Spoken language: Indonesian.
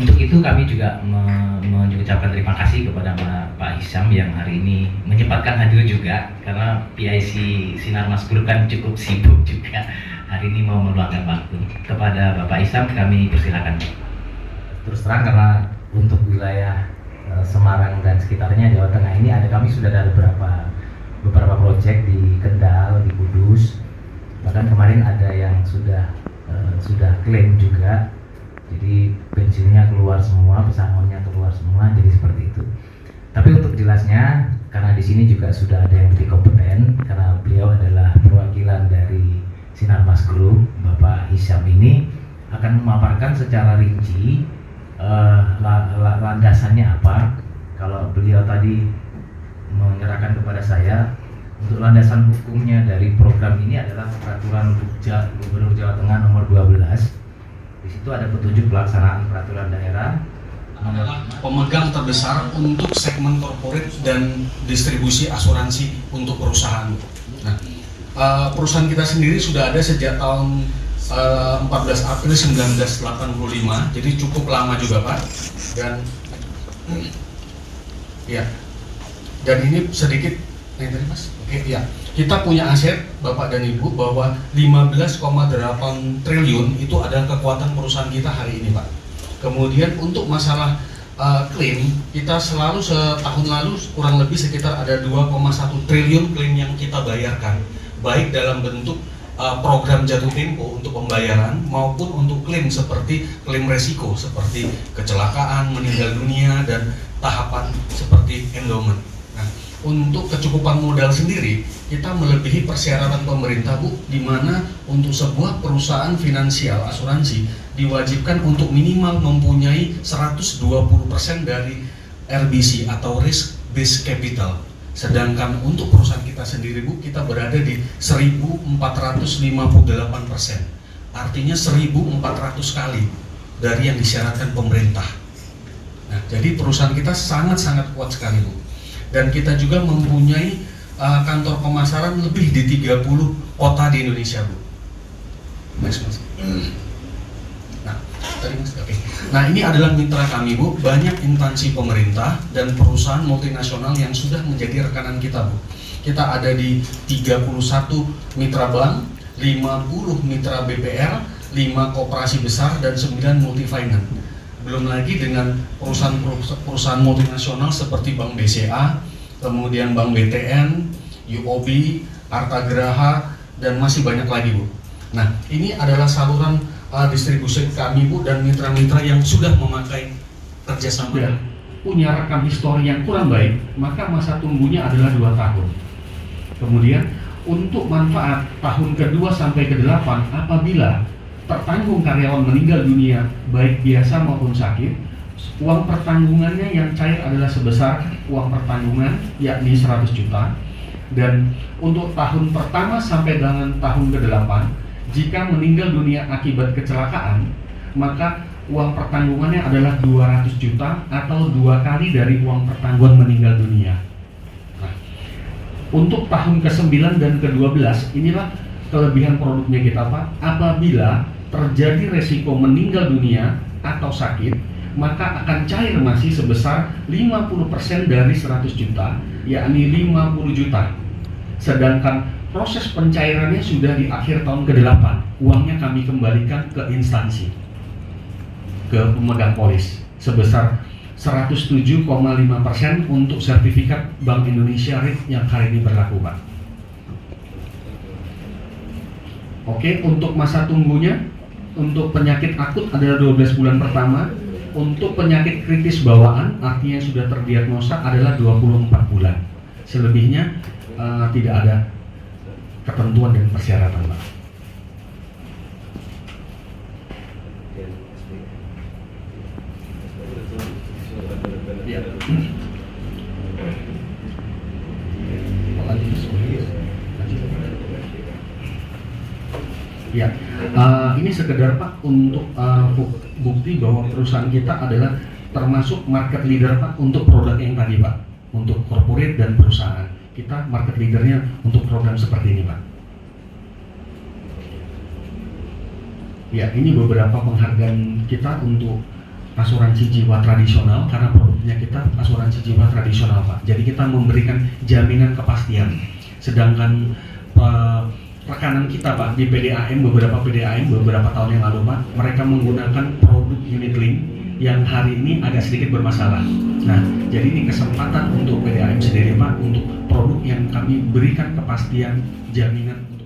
Untuk itu kami juga mengucapkan terima kasih kepada Pak Hisam yang hari ini menyempatkan hadir juga, karena PIC Sinar Mas Group kan cukup sibuk juga hari ini mau meluangkan waktu. Kepada Bapak Hisam kami persilakan. Terus terang, karena untuk wilayah Semarang dan sekitarnya Jawa Tengah ini kami sudah ada beberapa proyek di Kendal, di Kudus, bahkan kemarin ada yang sudah klaim juga. Jadi bensinnya keluar semua, pesangonnya keluar semua, jadi seperti itu. Tapi untuk jelasnya, karena di sini juga sudah ada yang lebih kompeten, karena beliau adalah perwakilan dari Sinar Mas Group, Bapak Hisam ini akan memaparkan secara rinci landasannya apa. Kalau beliau tadi menyerahkan kepada saya, untuk landasan hukumnya dari program ini adalah Peraturan Gubernur Jawa Tengah nomor 12. Di situ ada petunjuk pelaksanaan peraturan daerah. Adalah pemegang terbesar untuk segmen corporate dan distribusi asuransi untuk perusahaan. Nah, perusahaan kita sendiri sudah ada sejak tahun 14 April 1985, jadi cukup lama juga Pak. Dan ya, dan ini sedikit yang tadi Mas. Oke, ya. Kita punya aset Bapak dan Ibu bahwa 15,8 triliun itu adalah kekuatan perusahaan kita hari ini Pak. Kemudian untuk masalah klaim, kita selalu setahun lalu kurang lebih sekitar ada 2,1 triliun klaim yang kita bayarkan, baik dalam bentuk program jatuh tempo untuk pembayaran maupun untuk klaim seperti klaim resiko seperti kecelakaan, meninggal dunia, dan tahapan seperti endowment. Nah, untuk kecukupan modal sendiri kita melebihi persyaratan pemerintah Bu, di mana untuk sebuah perusahaan finansial asuransi diwajibkan untuk minimal mempunyai 120% dari RBC atau risk based capital. Sedangkan untuk perusahaan kita sendiri Bu, kita berada di 1458%. Artinya 1400 kali dari yang disyaratkan pemerintah. Nah, jadi perusahaan kita sangat-sangat kuat sekali Bu. Dan kita juga mempunyai kantor pemasaran lebih di 30 kota di Indonesia Bu. Mas. Nah, tadi Mas. Oke. Nah, ini adalah mitra kami Bu, banyak instansi pemerintah dan perusahaan multinasional yang sudah menjadi rekanan kita Bu. Kita ada di 31 mitra bank, 50 mitra BPR, 5 koperasi besar dan 9 multifinance. Belum lagi dengan perusahaan multinasional seperti Bank BCA, kemudian Bank BTN, UOB, Artagraha, dan masih banyak lagi Bu. Nah, ini adalah saluran distribusi kami Bu, dan mitra-mitra yang sudah memakai kerjasama dan punya rekam histori yang kurang baik, maka masa tunggunya adalah 2 tahun. Kemudian untuk manfaat tahun kedua sampai ke-8, apabila tertanggung karyawan meninggal dunia baik biasa maupun sakit, uang pertanggungannya yang cair adalah sebesar uang pertanggungan yakni 100 juta. Dan untuk tahun pertama sampai dengan tahun ke-8, jika meninggal dunia akibat kecelakaan, maka uang pertanggungannya adalah 200 juta atau 2 kali dari uang pertanggungan meninggal dunia. Nah, untuk tahun ke-9 dan ke-12, inilah kelebihan produknya kita Pak. Apabila terjadi resiko meninggal dunia atau sakit, maka akan cair masih sebesar 50% dari 100 juta, yakni 50 juta. Sedangkan proses pencairannya sudah di akhir tahun ke-8, uangnya kami kembalikan ke instansi, ke pemegang polis sebesar 107,5% untuk sertifikat Bank Indonesia RIT yang hari ini berlaku Pak. Oke, untuk masa tunggunya, untuk penyakit akut adalah 12 bulan pertama, untuk penyakit kritis bawaan artinya sudah terdiagnosa adalah 24 bulan. Selebihnya tidak ada ketentuan dan persyaratan Pak. Ya. Ya, ini sekedar Pak untuk bukti bahwa perusahaan kita adalah termasuk market leader Pak untuk produk yang tadi Pak, untuk corporate dan perusahaan. Kita market leadernya untuk program seperti ini Pak. Ya, ini beberapa penghargaan kita untuk asuransi jiwa tradisional karena produknya kita asuransi jiwa tradisional Pak. Jadi kita memberikan jaminan kepastian. Sedangkan rekanan kita Pak di PDAM, beberapa tahun yang lalu Pak, mereka menggunakan produk unit link yang hari ini agak sedikit bermasalah. Nah, jadi ini kesempatan untuk PDAM sendiri Pak, untuk produk yang kami berikan kepastian jaminan.